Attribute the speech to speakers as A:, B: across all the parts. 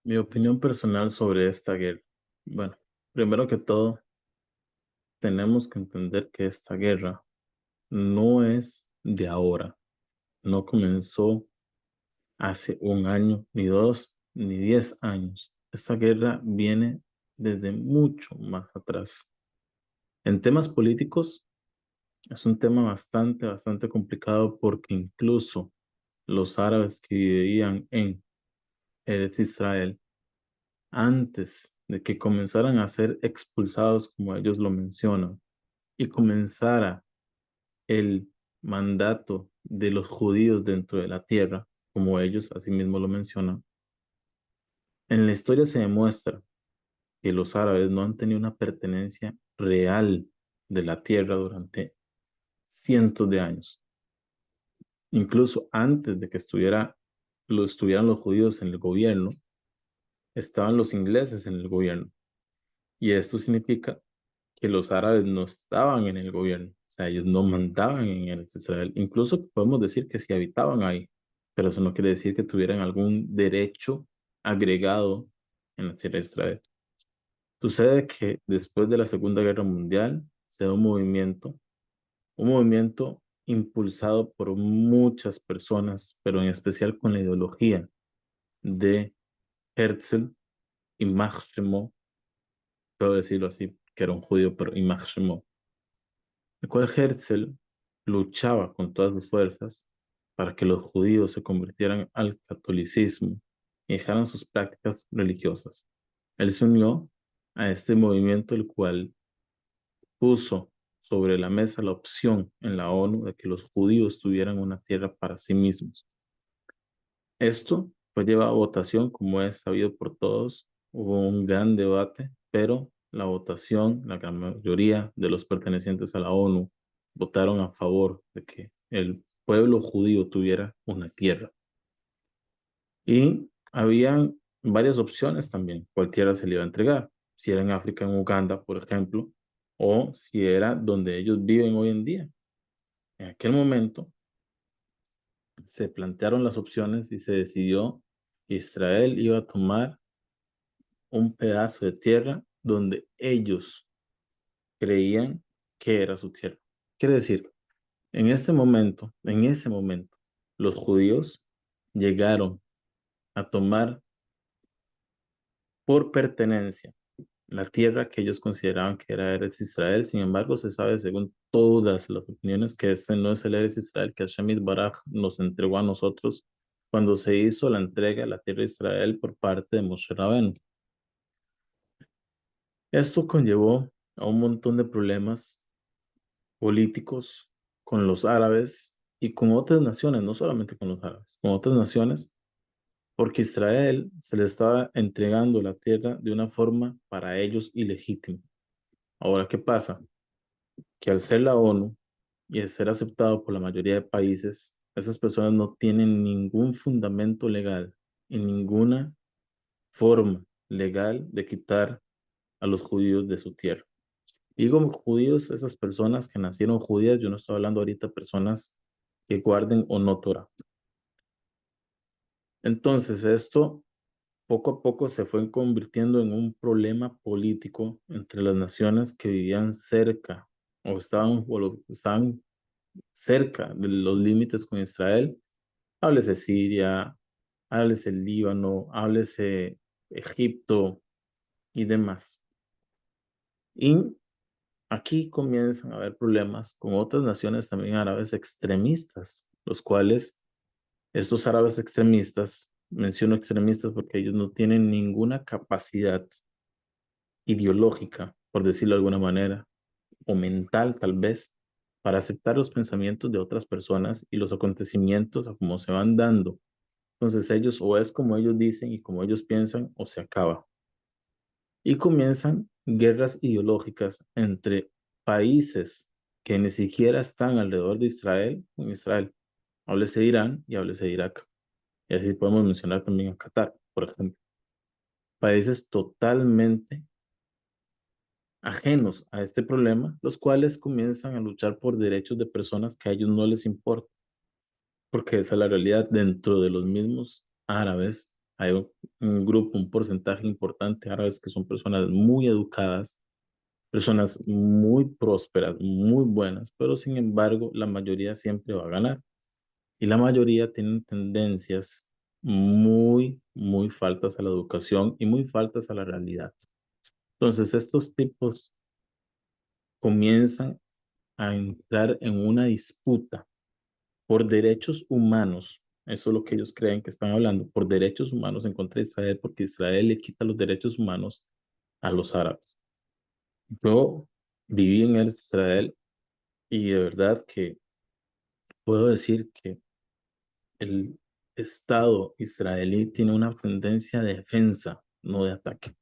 A: Mi opinión personal sobre esta guerra. Bueno, primero que todo, tenemos que entender que esta guerra no es de ahora, no comenzó hace un año, ni dos, ni 10 años. Esta guerra viene desde mucho más atrás. En temas políticos, es un tema bastante complicado porque incluso los árabes que vivían en Eretz Israel antes de que comenzaran a ser expulsados, como ellos lo mencionan, y comenzara el mandato de los judíos dentro de la tierra, como ellos asimismo lo mencionan, en la historia se demuestra que los árabes no han tenido una pertenencia real de la tierra durante cientos de años. Incluso antes de que estuvieran los judíos en el gobierno, estaban los ingleses en el gobierno. Y esto significa que los árabes no estaban en el gobierno, o sea, ellos no mandaban en el Israel, incluso podemos decir que sí habitaban ahí, pero eso no quiere decir que tuvieran algún derecho agregado en la tierra de Israel. Sucede que después de la Segunda Guerra Mundial se da un movimiento impulsado por muchas personas, pero en especial con la ideología de Herzl y Maximo, puedo decirlo así, que era un judío, pero y Maximo, el cual Herzl luchaba con todas sus fuerzas para que los judíos se convirtieran al catolicismo y dejaran sus prácticas religiosas. Él se unió a este movimiento, el cual puso sobre la mesa la opción en la ONU de que los judíos tuvieran una tierra para sí mismos. Esto fue llevado a votación, como es sabido por todos. Hubo un gran debate, pero la votación, la gran mayoría de los pertenecientes a la ONU votaron a favor de que el pueblo judío tuviera una tierra. Y habían varias opciones también, cuál tierra se le iba a entregar, si era en África, en Uganda, por ejemplo, o si era donde ellos viven hoy en día. En aquel momento se plantearon las opciones y se decidió que Israel iba a tomar un pedazo de tierra donde ellos creían que era su tierra. Quiere decir, en ese momento, los judíos llegaron a tomar por pertenencia la tierra que ellos consideraban que era Eretz Israel. Sin embargo, se sabe según todas las opiniones que este no es el Eretz Israel que Hashem Baraj nos entregó a nosotros cuando se hizo la entrega de la tierra de Israel por parte de Moshe Rabén. Esto conllevó a un montón de problemas políticos con los árabes y con otras naciones, no solamente con los árabes, con otras naciones, porque Israel se le estaba entregando la tierra de una forma para ellos ilegítima. Ahora, ¿qué pasa? Que al ser la ONU y al ser aceptado por la mayoría de países, esas personas no tienen ningún fundamento legal y ninguna forma legal de quitar a los judíos de su tierra. Digo judíos, esas personas que nacieron judías, yo no estoy hablando ahorita de personas que guarden o no Torah. Entonces, esto poco a poco se fue convirtiendo en un problema político entre las naciones que vivían cerca o estaban cerca de los límites con Israel. Háblese Siria, háblese Líbano, háblese Egipto y demás. Y aquí comienzan a haber problemas con otras naciones también árabes extremistas, los cuales estos árabes extremistas, menciono extremistas porque ellos no tienen ninguna capacidad ideológica, por decirlo de alguna manera, o mental tal vez, para aceptar los pensamientos de otras personas y los acontecimientos a cómo se van dando. Entonces ellos o es como ellos dicen y como ellos piensan o se acaba. Y comienzan guerras ideológicas entre países que ni siquiera están alrededor de Israel, con Israel. Háblese de Irán y háblese de Irak. Y así podemos mencionar también a Qatar, por ejemplo. Países totalmente ajenos a este problema, los cuales comienzan a luchar por derechos de personas que a ellos no les importa, porque esa es la realidad. Dentro de los mismos árabes Hay un grupo, un porcentaje importante de árabes que son personas muy educadas, personas muy prósperas, muy buenas, pero sin embargo la mayoría siempre va a ganar. Y la mayoría tienen tendencias muy faltas a la educación y muy faltas a la realidad. Entonces, estos tipos comienzan a entrar en una disputa por derechos humanos. Eso es lo que ellos creen que están hablando, por derechos humanos en contra de Israel, porque Israel le quita los derechos humanos a los árabes. Yo viví en Israel y de verdad que puedo decir que el Estado israelí tiene una tendencia de defensa, no de ataque.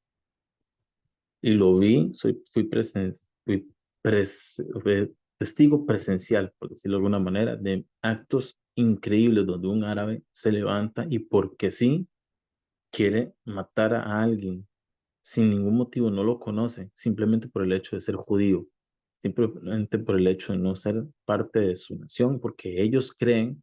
A: Y lo vi, fui testigo presencial, por decirlo de alguna manera, de actos increíbles donde un árabe se levanta y porque sí quiere matar a alguien sin ningún motivo, no lo conoce, simplemente por el hecho de ser judío, simplemente por el hecho de no ser parte de su nación, porque ellos creen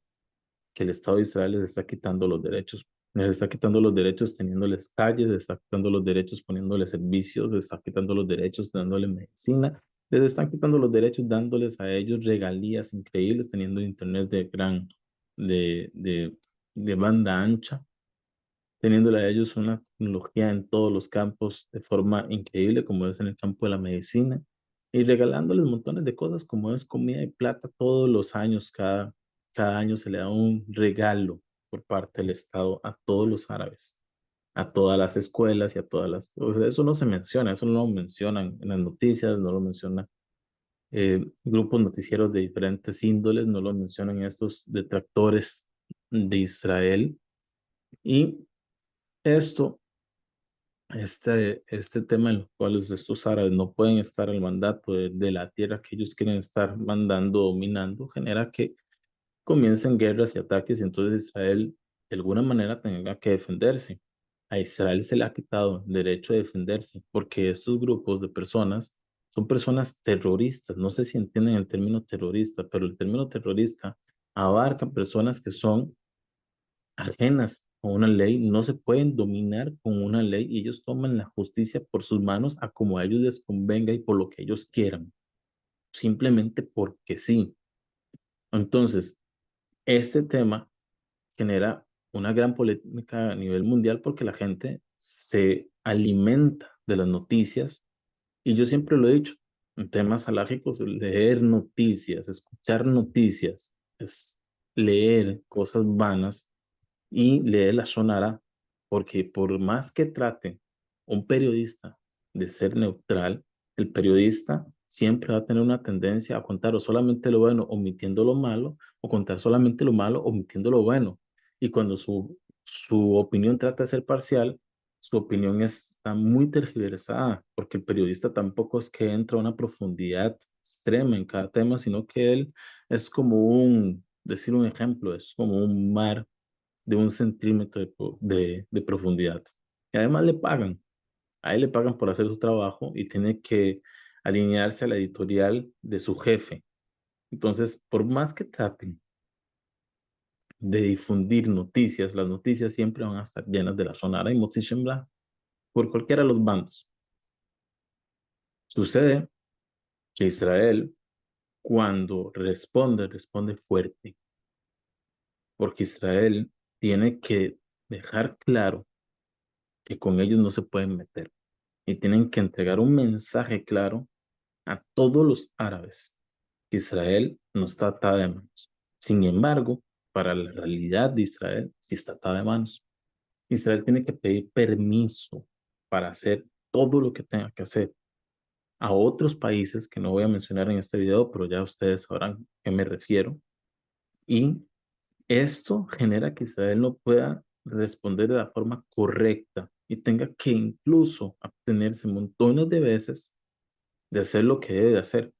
A: que el Estado de Israel les está quitando los derechos. Les está quitando los derechos teniéndoles calles, les está quitando los derechos poniéndoles servicios, les está quitando los derechos dándoles medicina, les están quitando los derechos dándoles a ellos regalías increíbles, teniendo internet de, de, de banda ancha, teniéndole a ellos una tecnología en todos los campos de forma increíble, como es en el campo de la medicina, y regalándoles montones de cosas como es comida y plata todos los años, cada año se le da un regalo por parte del Estado a todos los árabes, a todas las escuelas y a todas las... O sea, eso no se menciona, eso no lo mencionan en las noticias, no lo mencionan grupos noticieros de diferentes índoles, no lo mencionan estos detractores de Israel. Y esto este tema en los cuales estos árabes no pueden estar al mandato de la tierra que ellos quieren estar mandando, dominando, genera que comiencen guerras y ataques y entonces Israel de alguna manera tenga que defenderse. A Israel se le ha quitado el derecho a defenderse porque estos grupos de personas son personas terroristas. No sé si entienden el término terrorista, pero el término terrorista abarca personas que son ajenas a una ley, no se pueden dominar con una ley y ellos toman la justicia por sus manos a como a ellos les convenga y por lo que ellos quieran, simplemente porque sí. Entonces, este tema genera una gran polémica a nivel mundial porque la gente se alimenta de las noticias y yo siempre lo he dicho, en temas alágicos, leer noticias, escuchar noticias, es leer cosas vanas y la sonará, porque por más que trate un periodista de ser neutral, el periodista siempre va a tener una tendencia a contar o solamente lo bueno omitiendo lo malo, o contar solamente lo malo omitiendo lo bueno. Y cuando su opinión trata de ser parcial, su opinión está muy tergiversada, porque el periodista tampoco es que entra a una profundidad extrema en cada tema, sino que él es como decir un ejemplo, es como un mar de 1 centímetro de profundidad. Y además le pagan, a él le pagan por hacer su trabajo y tiene que alinearse a la editorial de su jefe. Entonces, por más que traten de difundir noticias, las noticias siempre van a estar llenas de la sonara y Motzishembla por cualquiera de los bandos. Sucede que Israel, cuando responde fuerte, porque Israel tiene que dejar claro que con ellos no se pueden meter y tienen que entregar un mensaje claro a todos los árabes que Israel no está atada de manos. Sin embargo, para la realidad de Israel, sí está atada de manos. Israel tiene que pedir permiso para hacer todo lo que tenga que hacer a otros países que no voy a mencionar en este video, pero ya ustedes sabrán a qué me refiero. Y esto genera que Israel no pueda responder de la forma correcta y tenga que incluso abstenerse montones de veces de hacer lo que debe de hacer.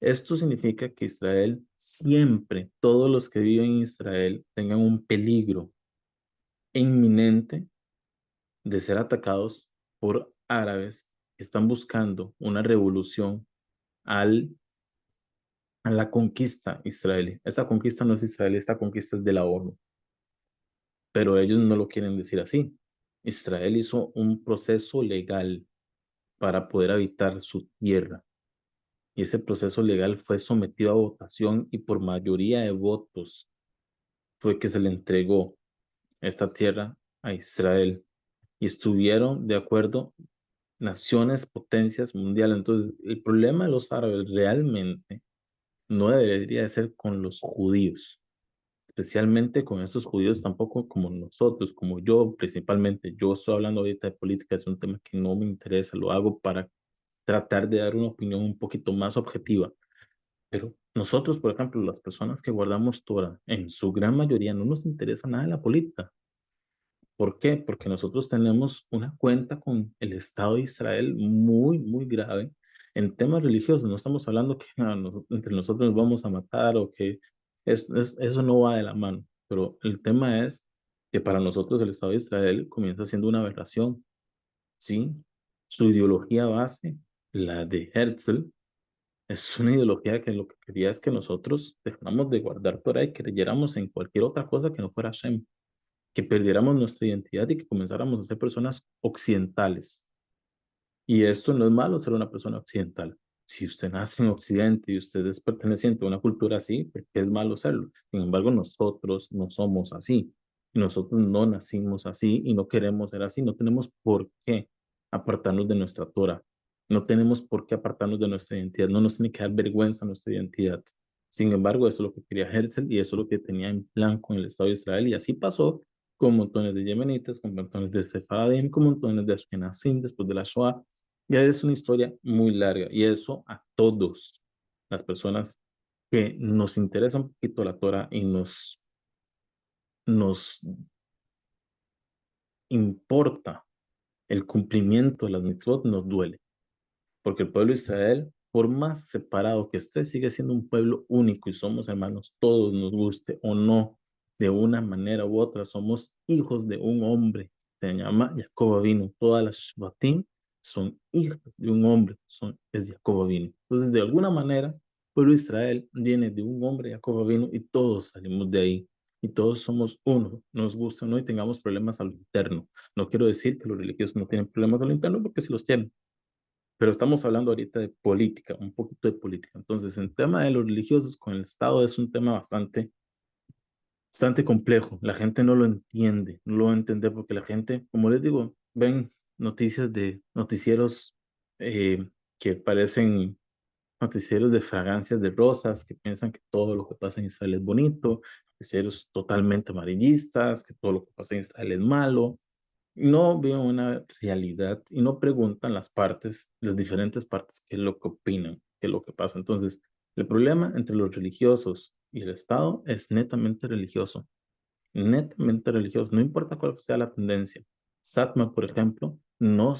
A: Esto significa que Israel siempre, todos los que viven en Israel, tengan un peligro inminente de ser atacados por árabes que están buscando una revolución al, a la conquista israelí. Esta conquista no es israelí, esta conquista es de la ONU. pero ellos no lo quieren decir así. Israel hizo un proceso legal para poder habitar su tierra y ese proceso legal fue sometido a votación y por mayoría de votos fue que se le entregó esta tierra a Israel y estuvieron de acuerdo naciones, potencias mundiales. Entonces, el problema de los árabes realmente no debería de ser con los judíos, especialmente con estos judíos tampoco como nosotros, como yo principalmente. Yo estoy hablando ahorita de política, es un tema que no me interesa, lo hago para tratar de dar una opinión un poquito más objetiva. Pero nosotros, por ejemplo, las personas que guardamos Torah, en su gran mayoría no nos interesa nada de la política. ¿Por qué? Porque nosotros tenemos una cuenta con el Estado de Israel muy, muy grave en temas religiosos. No estamos hablando que entre nosotros nos vamos a matar o que eso no va de la mano. Pero el tema es que para nosotros el Estado de Israel comienza siendo una aberración. Sí, su ideología base, la de Herzl, es una ideología que lo que quería es que nosotros dejáramos de guardar Torah y creyéramos en cualquier otra cosa que no fuera Hashem, que perdiéramos nuestra identidad y que comenzáramos a ser personas occidentales. Y esto no es malo ser una persona occidental. Si usted nace en Occidente y usted es perteneciente a una cultura así, ¿por qué es malo serlo? Sin embargo, nosotros no somos así. Y nosotros no nacimos así y no queremos ser así. No tenemos por qué apartarnos de nuestra Torah. No tenemos por qué apartarnos de nuestra identidad. No nos tiene que dar vergüenza nuestra identidad. Sin embargo, eso es lo que quería Herzl y eso es lo que tenía en plan con el Estado de Israel. Y así pasó con montones de yemenitas, con montones de sefaradim, con montones de ashkenazim después de la Shoah. Ya es una historia muy larga y eso a todos las personas que nos interesa un poquito la Torah y nos importa el cumplimiento de las mitzvot, nos duele. Porque el pueblo de Israel, por más separado que esté, sigue siendo un pueblo único y somos hermanos todos, nos guste o no, de una manera u otra, somos hijos de un hombre, se llama Jacob Avinu. Todas las Shvatim son hijas de un hombre, es Jacob Avinu. Entonces, de alguna manera, el pueblo de Israel viene de un hombre, Jacob Avinu, y todos salimos de ahí. Y todos somos uno, nos gusta o no, y tengamos problemas a lo interno. No quiero decir que los religiosos no tienen problemas a lo interno, porque sí los tienen, pero estamos hablando ahorita de política, un poquito de política. Entonces, el tema de los religiosos con el Estado es un tema bastante complejo. La gente no lo entiende, no lo va a entender porque la gente, como les digo, ven noticias de noticieros eh, que parecen noticieros de fragancias de rosas, que piensan que todo lo que pasa en Israel es bonito, noticieros totalmente amarillistas, que todo lo que pasa en Israel es malo, no ven una realidad y no preguntan las partes, las diferentes partes, qué es lo que opinan, qué es lo que pasa. Entonces, el problema entre los religiosos y el Estado es netamente religioso, no importa cuál sea la tendencia. Satmar, por ejemplo, no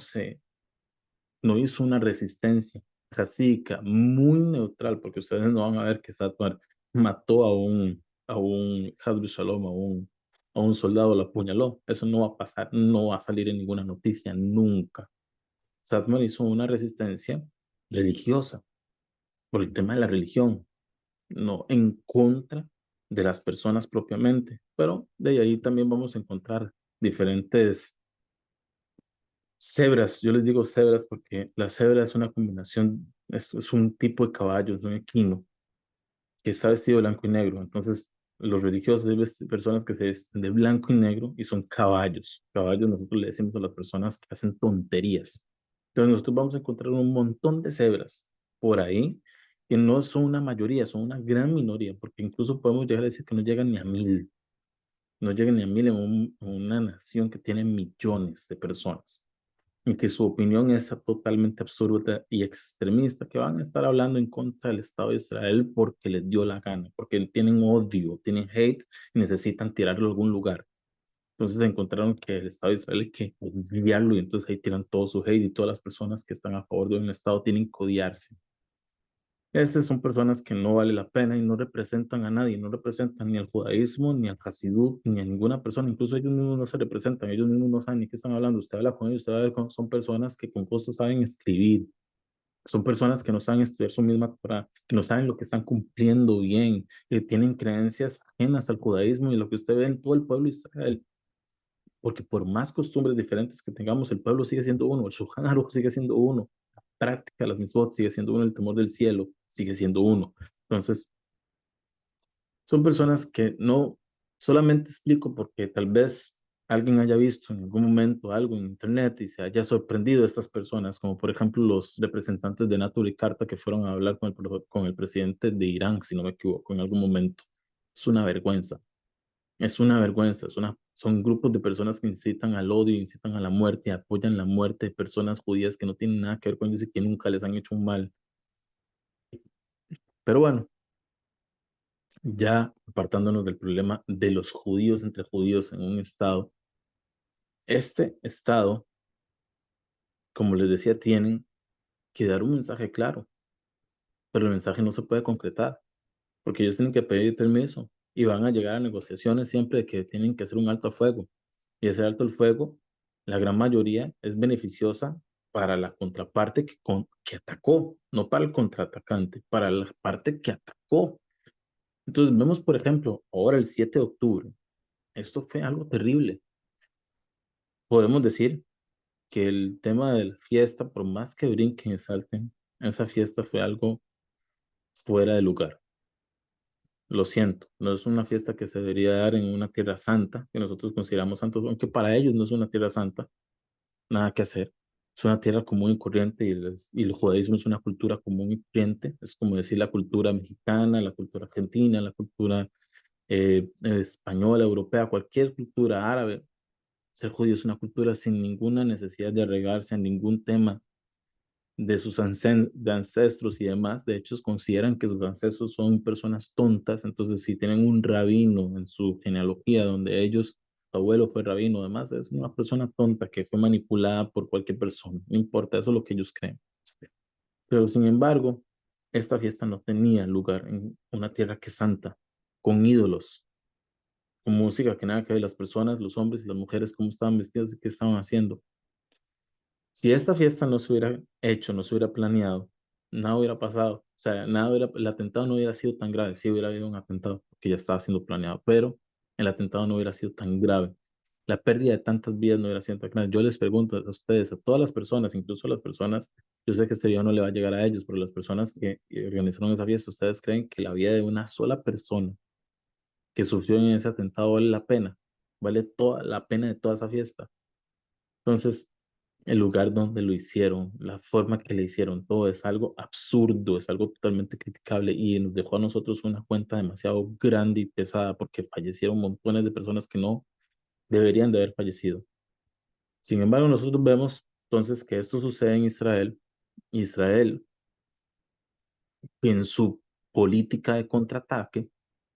A: hizo una resistencia jasídica muy neutral, porque ustedes no van a ver que Satmar mató a un Hasbe Shalom, a un soldado, lo apuñaló. Eso no va a pasar, no va a salir en ninguna noticia, nunca. Satmar hizo una resistencia religiosa por el tema de la religión, no en contra de las personas propiamente, pero de ahí también vamos a encontrar diferentes cebras. Yo les digo cebras porque la cebra es una combinación, es un tipo de caballo, es un equino que está vestido de blanco y negro. Entonces, los religiosos es personas que se visten de blanco y negro y son caballos. Caballos nosotros le decimos a las personas que hacen tonterías. Entonces, nosotros vamos a encontrar un montón de cebras por ahí que no son una mayoría, son una gran minoría, porque incluso podemos llegar a decir que no llegan ni a 1000, no llegan ni a 1000 en una nación que tiene millones de personas y que su opinión es totalmente absurda y extremista, que van a estar hablando en contra del Estado de Israel porque les dio la gana, porque tienen odio, tienen hate y necesitan tirarlo a algún lugar. Entonces encontraron que el Estado de Israel hay que odiarlo y entonces ahí tiran todo su hate y todas las personas que están a favor de un Estado tienen que odiarse. Esas son personas que no vale la pena y no representan a nadie, no representan ni al judaísmo, ni al hasidut, ni a ninguna persona. Incluso ellos mismos no se representan, ellos mismos no saben ni qué están hablando. Usted habla con ellos, usted va a ver cómo son personas que con cosas saben escribir, son personas que no saben estudiar su misma Torah, que no saben lo que están cumpliendo bien, que tienen creencias ajenas al judaísmo y lo que usted ve en todo el pueblo de Israel. porque por más costumbres diferentes que tengamos, el pueblo sigue siendo uno, el Shulchan Aruch sigue siendo uno, la práctica, las mitzvot sigue siendo uno, el temor del cielo sigue siendo uno. Entonces, son personas que no solamente explico porque tal vez alguien haya visto en algún momento algo en internet y se haya sorprendido de estas personas, como por ejemplo los representantes de Nato y Carta que fueron a hablar con el presidente de Irán, si no me equivoco, en algún momento. Es una vergüenza, es una vergüenza, son grupos de personas que incitan al odio, incitan a la muerte, apoyan la muerte de personas judías que no tienen nada que ver con ellos y que nunca les han hecho un mal. Pero bueno, ya apartándonos del problema de los judíos entre judíos en un estado, este estado, como les decía, tienen que dar un mensaje claro, pero el mensaje no se puede concretar, porque ellos tienen que pedir permiso y van a llegar a negociaciones siempre de que tienen que hacer un alto al fuego. Y ese alto al fuego, la gran mayoría es beneficiosa para la contraparte que atacó, no para el contraatacante, para la parte que atacó. Entonces vemos, por ejemplo, ahora el 7 de octubre, esto fue algo terrible. Podemos decir que el tema de la fiesta, por más que brinquen y salten, esa fiesta fue algo fuera de lugar. Lo siento, no es una fiesta que se debería dar en una tierra santa, que nosotros consideramos santos, aunque para ellos no es una tierra santa, nada que hacer. Es una tierra común y corriente y el judaísmo es una cultura común y corriente. Es como decir la cultura mexicana, la cultura argentina, la cultura española, europea, cualquier cultura árabe. Ser judío es una cultura sin ninguna necesidad de arregarse a ningún tema de sus de ancestros y demás. De hecho, consideran que sus ancestros son personas tontas. Entonces, si tienen un rabino en su genealogía donde ellos, su abuelo fue rabino, además, es una persona tonta que fue manipulada por cualquier persona. No importa, eso es lo que ellos creen. Pero, sin embargo, esta fiesta no tenía lugar en una tierra que es santa, con ídolos, con música que nada que ver, las personas, los hombres y las mujeres, cómo estaban vestidos y qué estaban haciendo. Si esta fiesta no se hubiera hecho, no se hubiera planeado, nada hubiera pasado. O sea, el atentado no hubiera sido tan grave. Sí hubiera habido un atentado que ya estaba siendo planeado, pero el atentado no hubiera sido tan grave. La pérdida de tantas vidas no hubiera sido tan grave. Yo les pregunto a ustedes, a todas las personas, incluso a las personas, yo sé que este video no le va a llegar a ellos, pero las personas que organizaron esa fiesta, ¿ustedes creen que la vida de una sola persona que sufrió en ese atentado vale la pena? ¿Vale toda la pena de toda esa fiesta? Entonces, el lugar donde lo hicieron, la forma que le hicieron, todo es algo absurdo, es algo totalmente criticable y nos dejó a nosotros una cuenta demasiado grande y pesada porque fallecieron montones de personas que no deberían de haber fallecido. Sin embargo, nosotros vemos entonces que esto sucede en Israel. Israel, en su política de contraataque,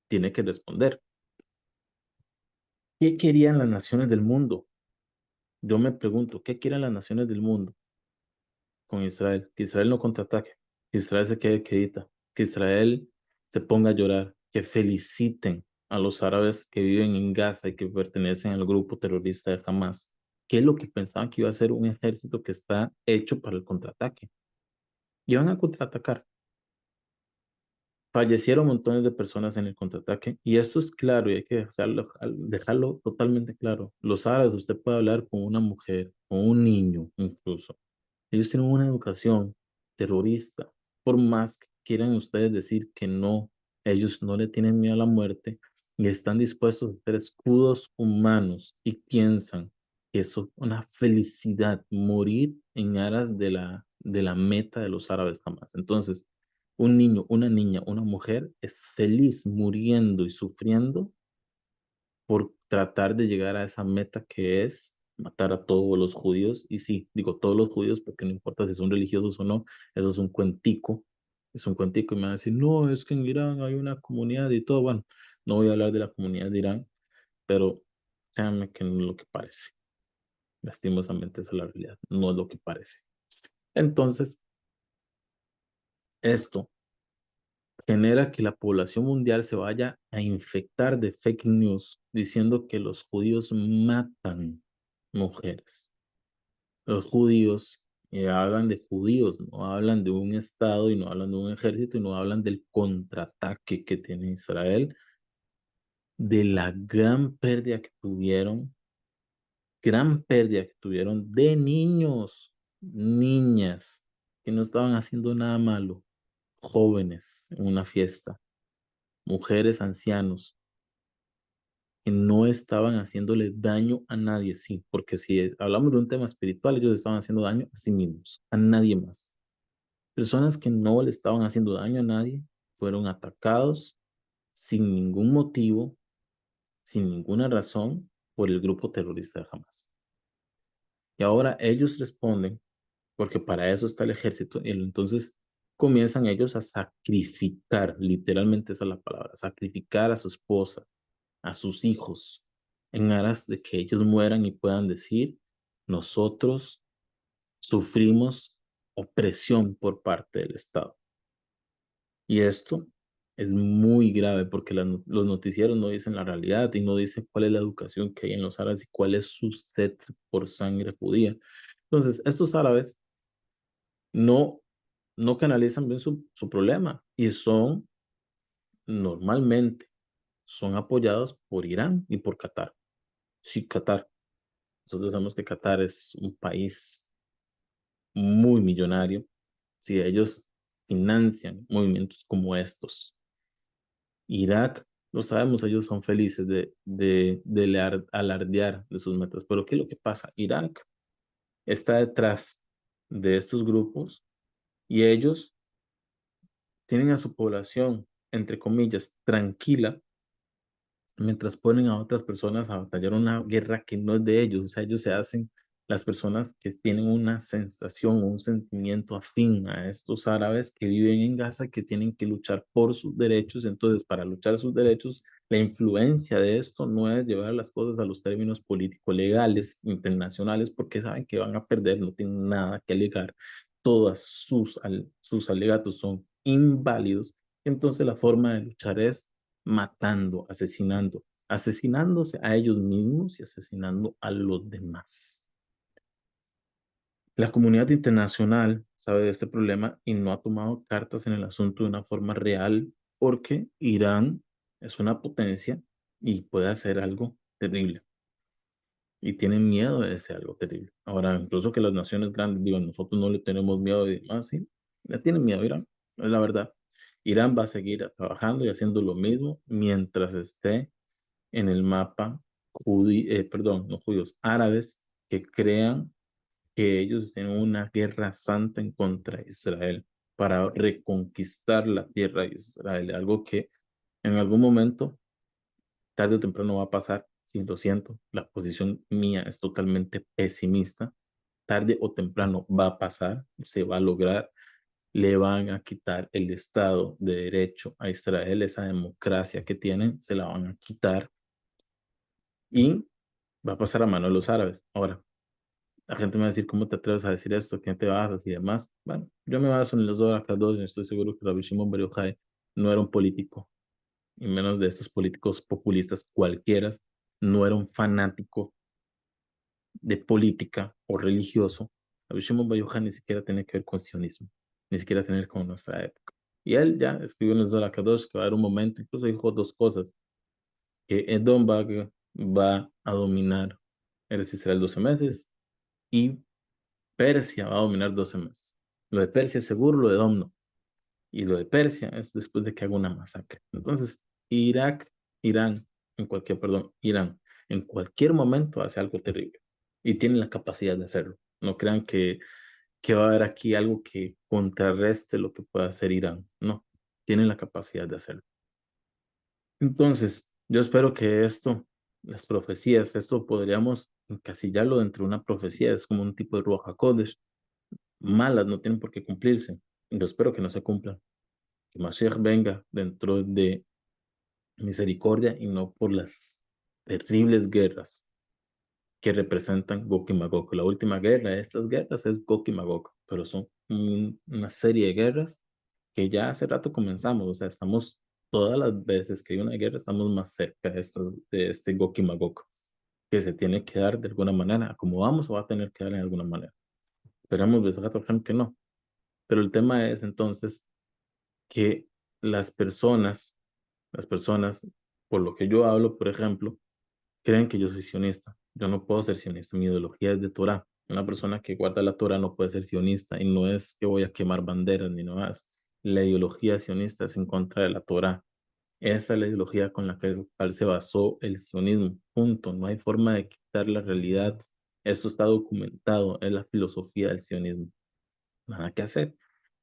A: tiene que responder. ¿Qué querían las naciones del mundo? Yo me pregunto, ¿qué quieren las naciones del mundo con Israel? Que Israel no contraataque, que Israel se quede quedita, que Israel se ponga a llorar, que feliciten a los árabes que viven en Gaza y que pertenecen al grupo terrorista de Hamas. ¿Qué es lo que pensaban que iba a ser un ejército que está hecho para el contraataque? Iban a contraatacar. Fallecieron montones de personas en el contraataque y esto es claro y hay que dejarlo totalmente claro. Los árabes, usted puede hablar con una mujer, con un niño incluso. Ellos tienen una educación terrorista. Por más que quieran ustedes decir que no, ellos no le tienen miedo a la muerte y están dispuestos a ser escudos humanos y piensan que es una felicidad morir en aras de la meta de los árabes jamás. Entonces, un niño, una niña, una mujer es feliz muriendo y sufriendo por tratar de llegar a esa meta que es matar a todos los judíos. Y sí, digo todos los judíos porque no importa si son religiosos o no, eso es un cuentico y me van a decir, no, es que en Irán hay una comunidad y todo. Bueno, no voy a hablar de la comunidad de Irán, pero créanme que no es lo que parece. Lastimosamente esa es la realidad, no es lo que parece. Entonces, esto genera que la población mundial se vaya a infectar de fake news diciendo que los judíos matan mujeres. Los judíos hablan de judíos, no hablan de un Estado y no hablan de un ejército y no hablan del contraataque que tiene Israel, de la gran pérdida que tuvieron gran pérdida que tuvieron de niños, niñas, que no estaban haciendo nada malo, jóvenes en una fiesta, mujeres, ancianos, que no estaban haciéndole daño a nadie, sí, porque si hablamos de un tema espiritual, ellos estaban haciendo daño a sí mismos, a nadie más. Personas que no le estaban haciendo daño a nadie fueron atacados sin ningún motivo, sin ninguna razón, por el grupo terrorista de Hamas. Y ahora ellos responden, porque para eso está el ejército, y entonces comienzan ellos a sacrificar, literalmente esa es la palabra, sacrificar a su esposa, a sus hijos, en aras de que ellos mueran y puedan decir, nosotros sufrimos opresión por parte del Estado. Y esto es muy grave porque los noticieros no dicen la realidad y no dicen cuál es la educación que hay en los árabes y cuál es su sed por sangre judía. Entonces, estos árabes no, no canalizan bien su problema y son normalmente son apoyados por Irán y por Qatar. Sí, Qatar. Nosotros sabemos que Qatar es un país muy millonario. Si ellos financian movimientos como estos. Irak, lo sabemos, ellos son felices de alardear de sus metas. Pero ¿qué es lo que pasa? Irak está detrás de estos grupos y ellos tienen a su población, entre comillas, tranquila, mientras ponen a otras personas a batallar una guerra que no es de ellos. O sea, ellos se hacen las personas que tienen una sensación, un sentimiento afín a estos árabes que viven en Gaza, que tienen que luchar por sus derechos. Entonces, para luchar sus derechos, la influencia de esto no es llevar las cosas a los términos político-legales internacionales, porque saben que van a perder, no tienen nada que alegar. Todas sus alegatos son inválidos. Entonces, la forma de luchar es matando, asesinando, asesinándose a ellos mismos y asesinando a los demás. La comunidad internacional sabe de este problema y no ha tomado cartas en el asunto de una forma real porque Irán es una potencia y puede hacer algo terrible y tienen miedo de ese algo terrible. Ahora, incluso que las naciones grandes digan, nosotros no le tenemos miedo y demás, sí, le tienen miedo a Irán, es la verdad. Irán va a seguir trabajando y haciendo lo mismo mientras esté en el mapa, perdón, no judíos, árabes que crean que ellos tienen una guerra santa en contra de Israel para reconquistar la tierra de Israel, algo que en algún momento, tarde o temprano va a pasar. Sí, lo siento, la posición mía es totalmente pesimista. Tarde o temprano va a pasar, se va a lograr, le van a quitar el Estado de Derecho a Israel, esa democracia que tienen, se la van a quitar y va a pasar a mano de los árabes. Ahora, la gente me va a decir, ¿cómo te atreves a decir esto? ¿Quién te basas y demás? Bueno, yo me baso en los dos acá dos y estoy seguro que Rabbi Shimon Bar Yochai no era un político, y menos de estos políticos populistas cualquiera, no era un fanático de política o religioso. Rabbi Shimon Bar Yochai ni siquiera tiene que ver con sionismo, ni siquiera tiene que ver con nuestra época. Y él ya escribió en el Zohar Kadosh que va a haber un momento, incluso dijo dos cosas, que Edom va a dominar Eres Israel 12 meses y Persia va a dominar 12 meses. Lo de Persia es seguro, lo de Edom no. Y lo de Persia es después de que haga una masacre. Entonces, Irak, Irán, Irán, en cualquier momento hace algo terrible y tiene la capacidad de hacerlo. No crean que va a haber aquí algo que contrarreste lo que pueda hacer Irán. No, tiene la capacidad de hacerlo. Entonces, yo espero que esto, las profecías, esto podríamos encasillarlo dentro de una profecía, es como un tipo de Ruach HaKodesh, malas no tienen por qué cumplirse. Y yo espero que no se cumplan. Que Mashiach venga dentro de misericordia y no por las terribles guerras que representan Gog y Magog. La última guerra de estas guerras es Gog y Magog, pero son una serie de guerras que ya hace rato comenzamos. O sea, estamos todas las veces que hay una guerra, estamos más cerca de este Gog y Magog, que se tiene que dar de alguna manera. Como vamos, va a tener que dar de alguna manera. Esperamos, Besat que no. Pero el tema es entonces que las personas, por lo que yo hablo, por ejemplo, creen que yo soy sionista. Yo no puedo ser sionista, mi ideología es de Torah. Una persona que guarda la Torah no puede ser sionista y no es que voy a quemar banderas ni nada más. La ideología sionista es en contra de la Torah. Esa es la ideología con la que cual se basó el sionismo. Punto. No hay forma de quitar la realidad. Esto está documentado. Es la filosofía del sionismo. Nada que hacer.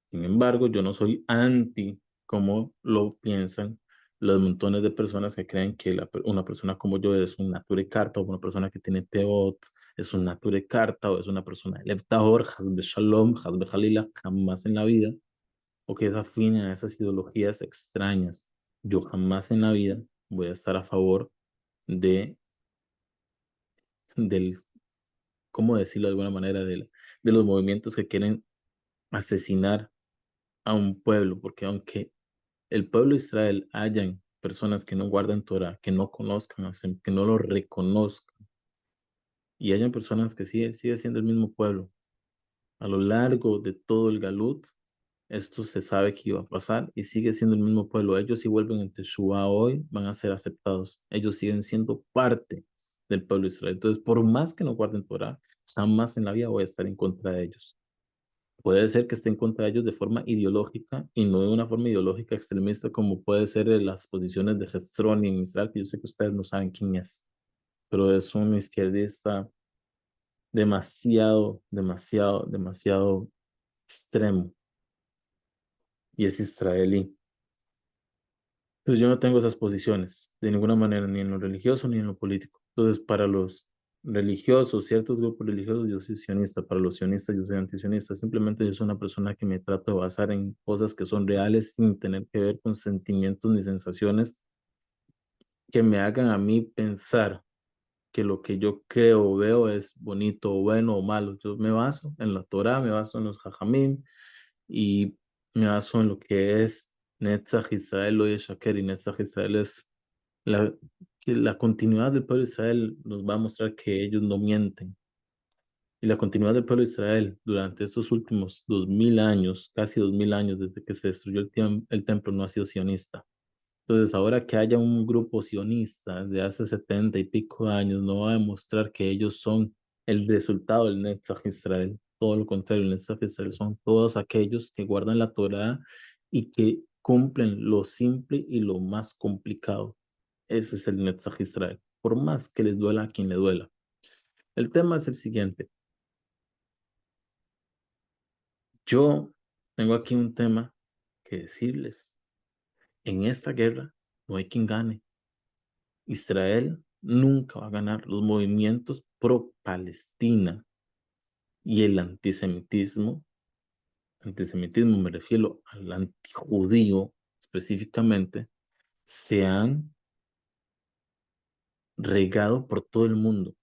A: Sin embargo, yo no soy anti como lo piensan los montones de personas que creen que una persona como yo es un nature carta o una persona que tiene teot es un nature carta o es una persona levtahor, hasbe shalom, hasbe halila, jamás en la vida, o que es afín a esas ideologías extrañas. Yo jamás en la vida voy a estar a favor de, del, ¿cómo decirlo de alguna manera? De los movimientos que quieren asesinar a un pueblo, porque aunque el pueblo de Israel hayan personas que no guardan Torah, que no conozcan a Hashem, que no lo reconozcan, y hayan personas que sigue siendo el mismo pueblo. A lo largo de todo el Galut, esto se sabe que iba a pasar y sigue siendo el mismo pueblo. Ellos si vuelven en Teshuvah hoy, van a ser aceptados. Ellos siguen siendo parte del pueblo de Israel. Entonces, por más que no guarden Torah, jamás en la vida voy a estar en contra de ellos. Puede ser que esté en contra de ellos de forma ideológica y no de una forma ideológica extremista como puede ser las posiciones de Hetzron en Israel, que yo sé que ustedes no saben quién es, pero es un izquierdista demasiado extremo y es israelí. Entonces yo no tengo esas posiciones de ninguna manera, ni en lo religioso ni en lo político. Entonces para los religiosos, ciertos grupos religiosos, yo soy sionista. Para los sionistas, yo soy antisionista. Simplemente yo soy una persona que me trato de basar en cosas que son reales sin tener que ver con sentimientos ni sensaciones que me hagan a mí pensar que lo que yo creo o veo es bonito o bueno o malo. Yo me baso en la Torah, me baso en los Jajamim y me baso en lo que es Netzach Israel, lo de Shaker, y Netzach Israel es la, que la continuidad del pueblo de Israel nos va a mostrar que ellos no mienten. Y la continuidad del pueblo de Israel durante estos últimos 2000 años, casi 2000 años desde que se destruyó el templo, no ha sido sionista. Entonces, ahora que haya un grupo sionista de hace 70 y pico años, no va a demostrar que ellos son el resultado del Netzach Israel. Todo lo contrario, el Netzach Israel son todos aquellos que guardan la Torah y que cumplen lo simple y lo más complicado. Ese es el Netzach Israel, por más que les duela a quien le duela. El tema es el siguiente. Yo tengo aquí un tema que decirles. En esta guerra no hay quien gane. Israel nunca va a ganar. Los movimientos pro-Palestina y el antisemitismo me refiero al antijudío específicamente, se han regado por todo el mundo.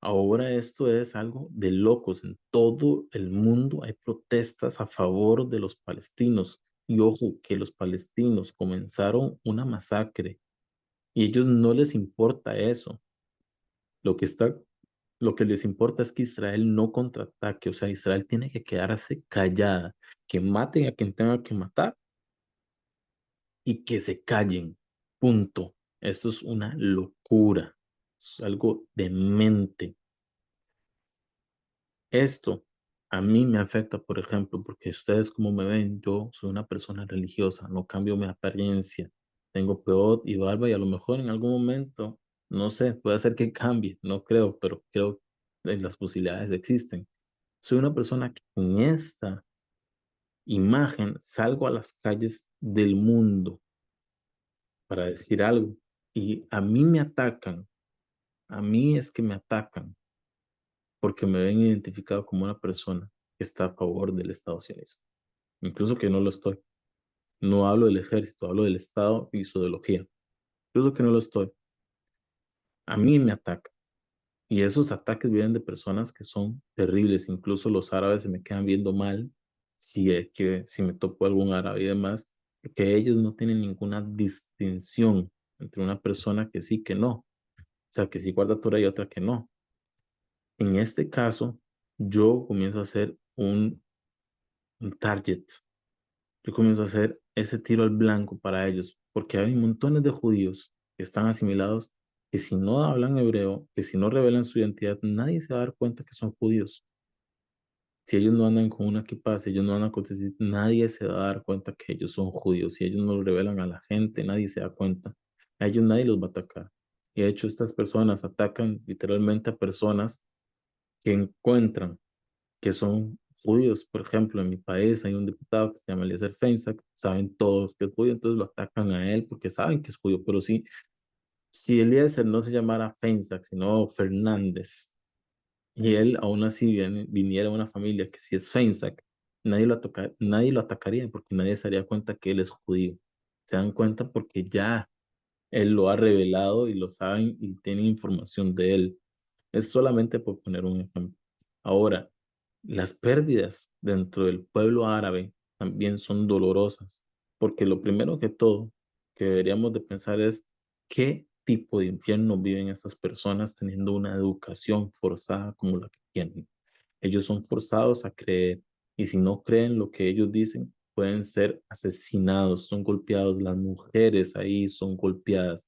A: Ahora esto es algo de locos. En todo el mundo hay protestas a favor de los palestinos. Y ojo, que los palestinos comenzaron una masacre y a ellos no les importa eso. Lo que está, lo que les importa es que Israel no contraataque, o sea, Israel tiene que quedarse callada, que maten a quien tenga que matar y que se callen. Punto. Eso es una locura, es algo demente. Esto a mí me afecta, por ejemplo, porque ustedes como me ven, yo soy una persona religiosa, no cambio mi apariencia, tengo peor y barba y a lo mejor en algún momento, no sé, puede ser que cambie, no creo, pero creo que las posibilidades existen. Soy una persona que en esta imagen salgo a las calles del mundo para decir algo y a mí me atacan, a mí es que me atacan porque me ven identificado como una persona que está a favor del Estado sionista, incluso que no lo estoy. No hablo del ejército, hablo del Estado y su ideología. Incluso que no lo estoy. A mí me atacan. Y esos ataques vienen de personas que son terribles. Incluso los árabes se me quedan viendo mal si me topo algún árabe y demás, porque ellos no tienen ninguna distinción entre una persona que sí, que no. O sea, que sí guarda Torah y otra que no. En este caso, yo comienzo a hacer un target. Yo comienzo a hacer ese tiro al blanco para ellos, porque hay montones de judíos que están asimilados que si no hablan hebreo, que si no revelan su identidad, nadie se va a dar cuenta que son judíos. Si ellos no andan con una kippah, si ellos no andan con tzitzit, nadie se va a dar cuenta que ellos son judíos. Si ellos no lo revelan a la gente, nadie se da cuenta. A ellos nadie los va a atacar. Y de hecho, estas personas atacan literalmente a personas que encuentran que son judíos. Por ejemplo, en mi país hay un diputado que se llama Eliezer Feinsack, saben todos que es judío, entonces lo atacan a él porque saben que es judío. Pero si Eliezer no se llamara Feinsack, sino Fernández, y él aún así viniera de una familia que si es Feinsack, nadie lo atacaría porque nadie se daría cuenta que él es judío. Se dan cuenta porque ya él lo ha revelado y lo saben y tienen información de él. Es solamente por poner un ejemplo. Ahora, las pérdidas dentro del pueblo árabe también son dolorosas, porque lo primero que todo que deberíamos de pensar es qué tipo de infierno viven estas personas teniendo una educación forzada como la que tienen. Ellos son forzados a creer y si no creen lo que ellos dicen, pueden ser asesinados, son golpeados, las mujeres ahí son golpeadas.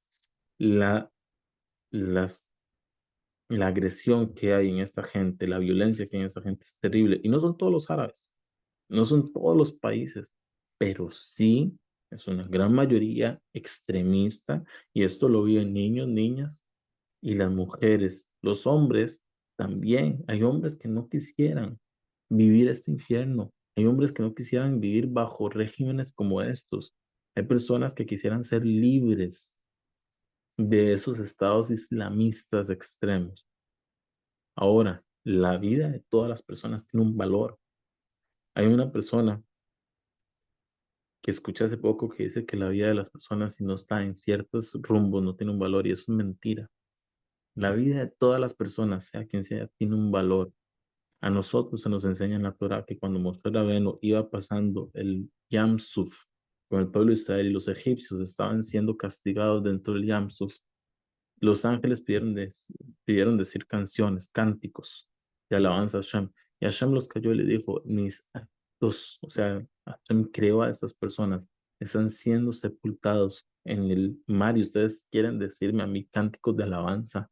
A: La, las la agresión que hay en esta gente, la violencia que hay en esta gente es terrible. Y no son todos los árabes, no son todos los países, pero sí es una gran mayoría extremista y esto lo viven niños, niñas y las mujeres. Los hombres también. Hay hombres que no quisieran vivir este infierno. Hay hombres que no quisieran vivir bajo regímenes como estos. Hay personas que quisieran ser libres de esos estados islamistas extremos. Ahora, la vida de todas las personas tiene un valor. Hay una persona que escuché hace poco que dice que la vida de las personas, si no está en ciertos rumbos, no tiene un valor y eso es mentira. La vida de todas las personas, sea quien sea, tiene un valor. A nosotros se nos enseña en la Torah que cuando Moshe Rabbeinu iba pasando el Yam Suf con el pueblo de Israel y los egipcios estaban siendo castigados dentro del Yam Suf, los ángeles pidieron decir canciones, cánticos de alabanza a Hashem. Y Hashem los cayó y le dijo, mis actos, o sea, Hashem creó a estas personas, están siendo sepultados en el mar y ustedes quieren decirme a mí cánticos de alabanza.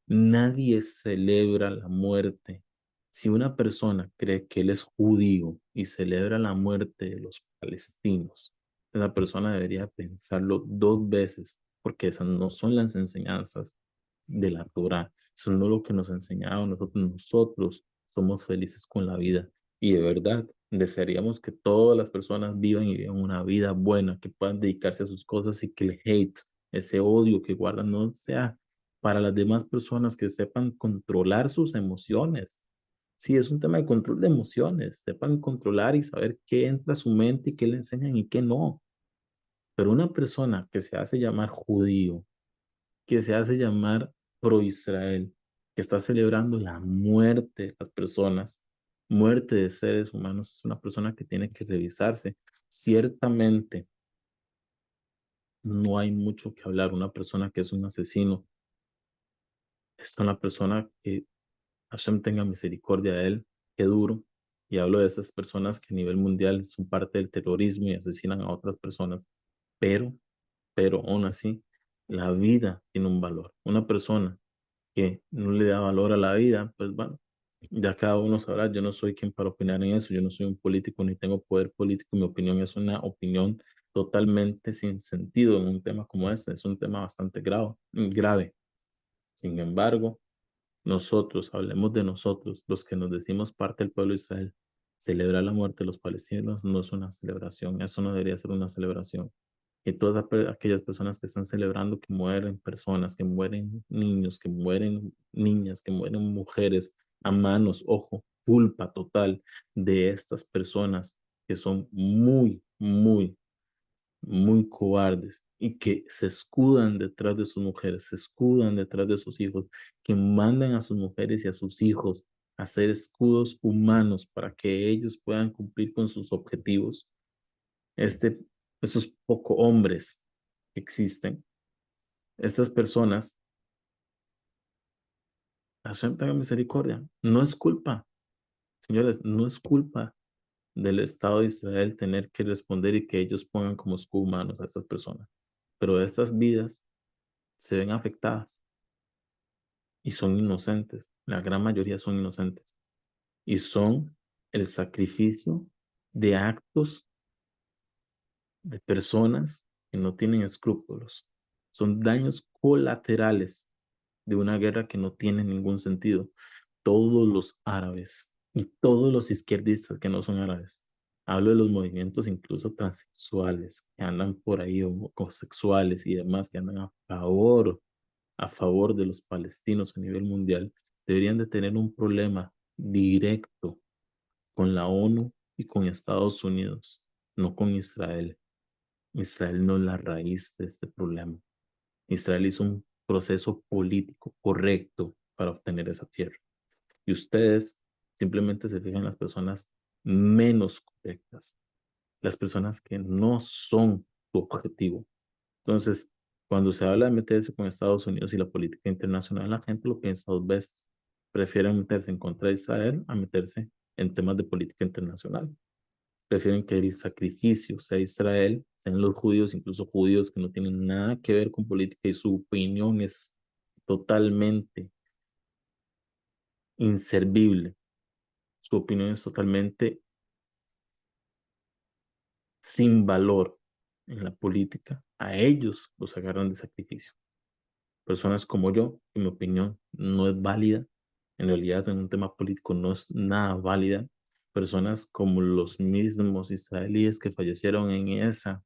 A: Nadie celebra la muerte. Si una persona cree que él es judío y celebra la muerte de los palestinos, esa persona debería pensarlo dos veces, porque esas no son las enseñanzas de la Torah, eso no es lo que nos enseñaron nosotros. Nosotros somos felices con la vida y de verdad desearíamos que todas las personas vivan y vivan una vida buena, que puedan dedicarse a sus cosas y que el hate, ese odio que guardan, no sea para las demás personas que sepan controlar sus emociones. Sí, es un tema de control de emociones, sepan controlar y saber qué entra a su mente y qué le enseñan y qué no. Pero una persona que se hace llamar judío, que se hace llamar pro-Israel, que está celebrando la muerte de las personas, muerte de seres humanos, es una persona que tiene que revisarse. Ciertamente, no hay mucho que hablar. Una persona que es un asesino es una persona que Hashem tenga misericordia de él, qué duro. Y hablo de esas personas que a nivel mundial son parte del terrorismo y asesinan a otras personas. Pero, pero aún así, la vida tiene un valor. Una persona que no le da valor a la vida, pues bueno, ya cada uno sabrá, yo no soy quien para opinar en eso, yo no soy un político ni tengo poder político, mi opinión es una opinión totalmente sin sentido en un tema como este, es un tema bastante grave. Sin embargo, nosotros, hablemos de nosotros, los que nos decimos parte del pueblo de Israel, celebrar la muerte de los palestinos no es una celebración, eso no debería ser una celebración. Y todas aquellas personas que están celebrando que mueren personas, que mueren niños, que mueren niñas, que mueren mujeres a manos, ojo, culpa total de estas personas que son muy cobardes y que se escudan detrás de sus mujeres, se escudan detrás de sus hijos, que mandan a sus mujeres y a sus hijos a ser escudos humanos para que ellos puedan cumplir con sus objetivos. Este, esos poco hombres que existen, estas personas, Hashem tenga misericordia. No es culpa, señores, no es culpa del Estado de Israel tener que responder y que ellos pongan como escudos humanos a estas personas. Pero estas vidas se ven afectadas y son inocentes. La gran mayoría son inocentes y son el sacrificio de actos de personas que no tienen escrúpulos. Son daños colaterales de una guerra que no tiene ningún sentido. Todos los árabes y todos los izquierdistas que no son árabes, hablo de los movimientos incluso transexuales que andan por ahí, homosexuales y demás, que andan a favor de los palestinos a nivel mundial, deberían de tener un problema directo con la ONU y con Estados Unidos, no con Israel. Israel no es la raíz de este problema. Israel hizo un proceso político correcto para obtener esa tierra. Y ustedes simplemente se fijan en las personas menos correctas, las personas que no son su objetivo. Entonces, cuando se habla de meterse con Estados Unidos y la política internacional, la gente lo piensa dos veces. Prefieren meterse en contra de Israel a meterse en temas de política internacional. Prefieren que el sacrificio sea Israel, sean los judíos, incluso judíos que no tienen nada que ver con política y su opinión es totalmente inservible. Su opinión es totalmente sin valor en la política. A ellos los agarran de sacrificio. Personas como yo, que mi opinión no es válida, en realidad en un tema político no es nada válida. Personas como los mismos israelíes que fallecieron en esa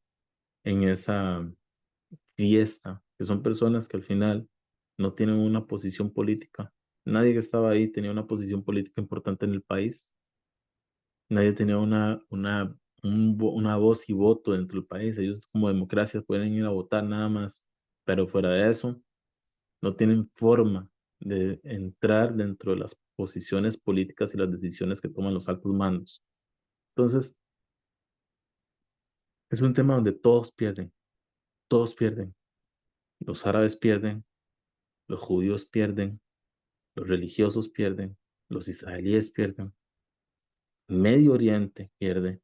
A: fiesta, que son personas que al final no tienen una posición política. Nadie que estaba ahí tenía una posición política importante en el país. Nadie tenía una voz y voto dentro del país. Ellos como democracia pueden ir a votar nada más, pero fuera de eso, no tienen forma de entrar dentro de las posiciones políticas y las decisiones que toman los altos mandos. Entonces, es un tema donde todos pierden, todos pierden. Los árabes pierden, los judíos pierden, los religiosos pierden, los israelíes pierden, Medio Oriente pierde,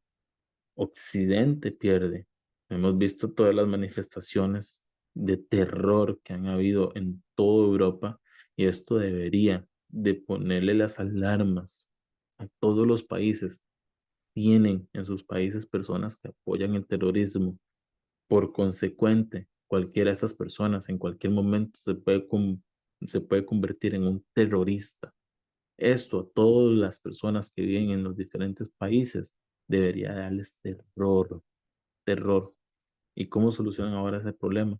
A: Occidente pierde. Hemos visto todas las manifestaciones de terror que han habido en toda Europa y esto debería de ponerle las alarmas a todos los países. Tienen en sus países personas que apoyan el terrorismo. Por consecuente, cualquiera de estas personas en cualquier momento se puede convertir en un terrorista. Esto a todas las personas que viven en los diferentes países debería darles terror, terror. ¿Y cómo solucionan ahora ese problema?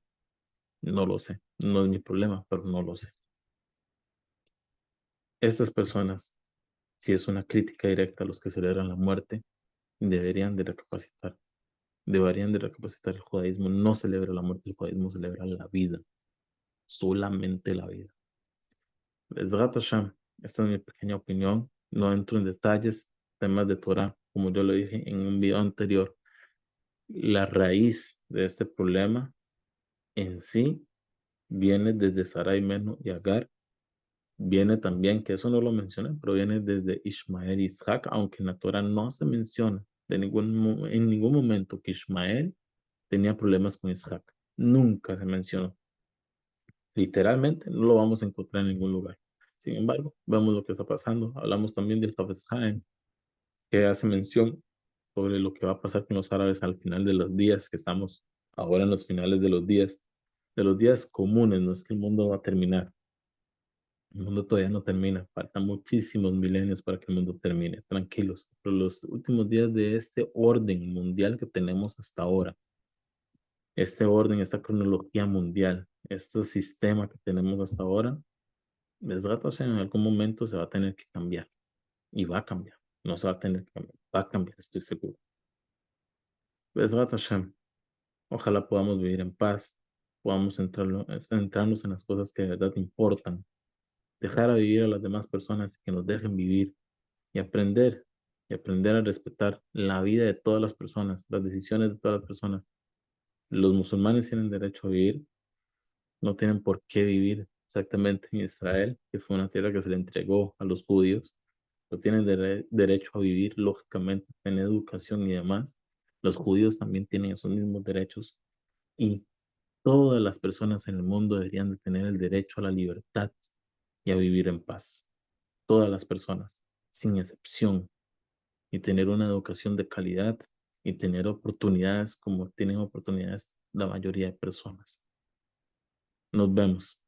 A: No lo sé. No es mi problema, pero no lo sé. Estas personas, si es una crítica directa a los que celebran la muerte, deberían de recapacitar. Deberían de recapacitar. El judaísmo no celebra la muerte, el judaísmo celebra la vida. Solamente la vida. Bezrat Hashem, esta es mi pequeña opinión. No entro en detalles, temas de Torah, como yo lo dije en un video anterior. La raíz de este problema en sí viene desde Sarai, Meno y Agar. Viene también, que eso no lo mencioné, pero viene desde Ismael y Isaac, aunque en la Torah no se menciona en ningún momento que Ismael tenía problemas con Isaac. Nunca se mencionó. Literalmente no lo vamos a encontrar en ningún lugar. Sin embargo, vemos lo que está pasando. Hablamos también del Hafez Haim, que hace mención sobre lo que va a pasar con los árabes al final de los días, que estamos ahora en los finales de los días comunes. No es que el mundo va a terminar. El mundo todavía no termina. Faltan muchísimos milenios para que el mundo termine. Tranquilos. Pero los últimos días de este orden mundial que tenemos hasta ahora, este orden, esta cronología mundial, este sistema que tenemos hasta ahora, en algún momento se va a tener que cambiar y va a cambiar. No se va a tener que cambiar, va a cambiar, estoy seguro. Besrat Hashem, ojalá podamos vivir en paz, podamos centrarnos en las cosas que de verdad importan, dejar a vivir a las demás personas que nos dejen vivir y aprender a respetar la vida de todas las personas, las decisiones de todas las personas. Los musulmanes tienen derecho a vivir, no tienen por qué vivir exactamente en Israel, que fue una tierra que se le entregó a los judíos. No tienen derecho a vivir, lógicamente, tener educación y demás. Los judíos también tienen esos mismos derechos y Todas las personas en el mundo deberían de tener el derecho a la libertad y a vivir en paz. Todas las personas, sin excepción, y tener una educación de calidad y tener oportunidades como tienen oportunidades la mayoría de personas. Nos vemos.